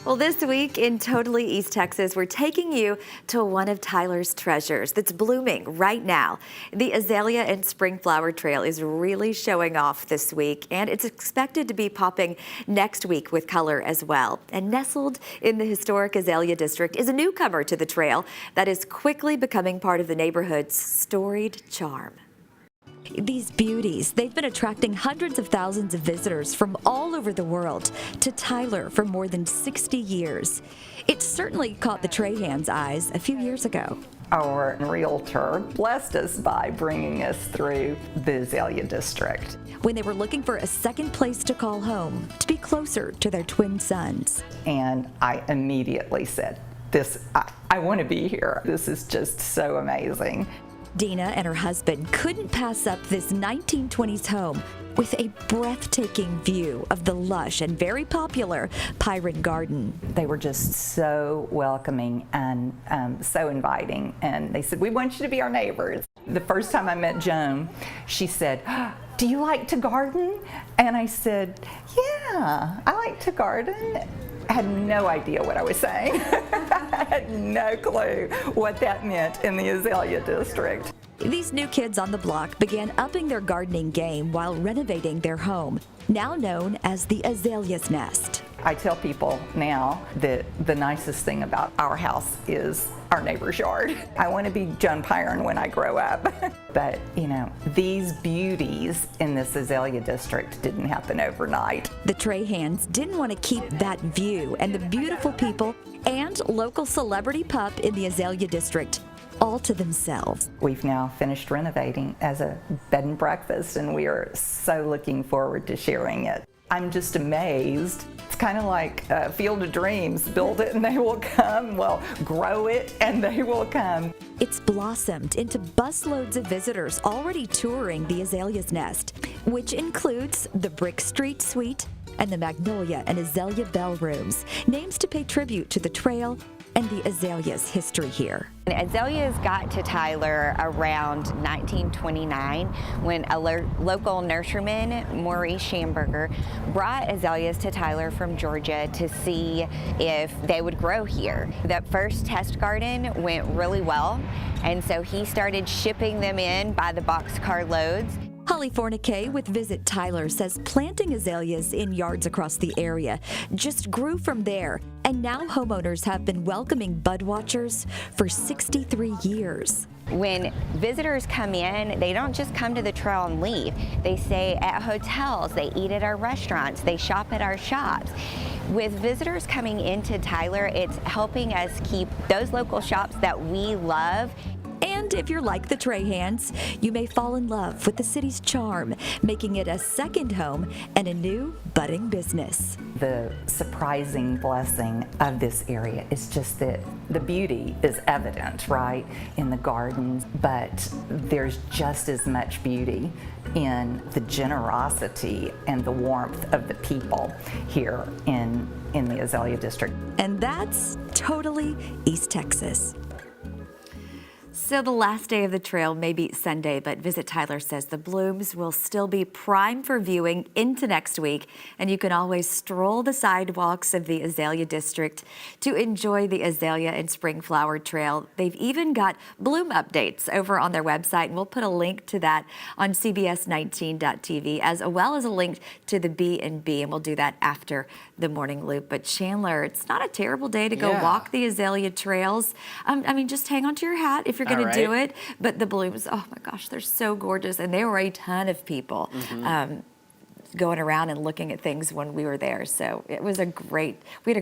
Well, this week in Totally East Texas, we're taking you to one of Tyler's treasures that's blooming right now. The Azalea and Spring Flower Trail is really showing off this week, and it's expected to be popping next week with color as well. And nestled in the historic Azalea District is a newcomer to the trail that is quickly becoming part of the neighborhood's storied charm. These beauties, they've been attracting hundreds of thousands of visitors from all over the world to Tyler for more than 60 years. It certainly caught the Trahan's eyes a few years ago. Our realtor blessed us by bringing us through the Azalea District. When they were looking for a second place to call home, to be closer to their twin sons. And I immediately said, I want to be here. This is just so amazing. Dina and her husband couldn't pass up this 1920s home with a breathtaking view of the lush and very popular Pyron Garden. They were just so welcoming and so inviting, and they said, "We want you to be our neighbors." The first time I met Joan, she said, "Do you like to garden?" And I said, "Yeah, I like to garden." I had no idea what I was saying. I had no clue what that meant in the Azalea District. These new kids on the block began upping their gardening game while renovating their home, now known as the Azalea's Nest. I tell people now that the nicest thing about our house is our neighbor's yard. I want to be Joan Pyron when I grow up. But, you know, these beauties in this Azalea District didn't happen overnight. The Trahans didn't want to keep that view and the beautiful people and local celebrity pup in the Azalea District all to themselves. We've now finished renovating as a bed and breakfast, and we are so looking forward to sharing it. I'm just amazed. It's kind of like a field of dreams. Build it and they will come. Well, grow it and they will come. It's blossomed into busloads of visitors already touring the Azalea's Nest, which includes the Brick Street Suite and the Magnolia and Azalea Bell Rooms, names to pay tribute to the trail and the Azalea's history here. Azaleas got to Tyler around 1929 when a local nurseryman, Maurice Schamberger, brought azaleas to Tyler from Georgia to see if they would grow here. That first test garden went really well, and so he started shipping them in by the boxcar loads. Holly Fornicay with Visit Tyler says planting azaleas in yards across the area just grew from there, and now homeowners have been welcoming bud watchers for 63 years. When visitors come in, they don't just come to the trail and leave. They stay at hotels, they eat at our restaurants, they shop at our shops. With visitors coming into Tyler, it's helping us keep those local shops that we love. And if you're like the Trahans, you may fall in love with the city's charm, making it a second home and a new budding business. The surprising blessing of this area is just that the beauty is evident, right, in the gardens, but there's just as much beauty in the generosity and the warmth of the people here in the Azalea District. And that's totally East Texas. So the last day of the trail may be Sunday, but Visit Tyler says the blooms will still be prime for viewing into next week, and you can always stroll the sidewalks of the Azalea District to enjoy the Azalea and Spring Flower Trail. They've even got bloom updates over on their website, and we'll put a link to that on CBS19.tv, as well as a link to the B&B, and we'll do that after the morning loop. But Chandler, it's not a terrible day to go walk the Azalea trails. I mean, just hang on to your hat if you're going to do it. But the blooms, oh my gosh, they're so gorgeous. And there were a ton of people going around and looking at things when we were there. So it was we had a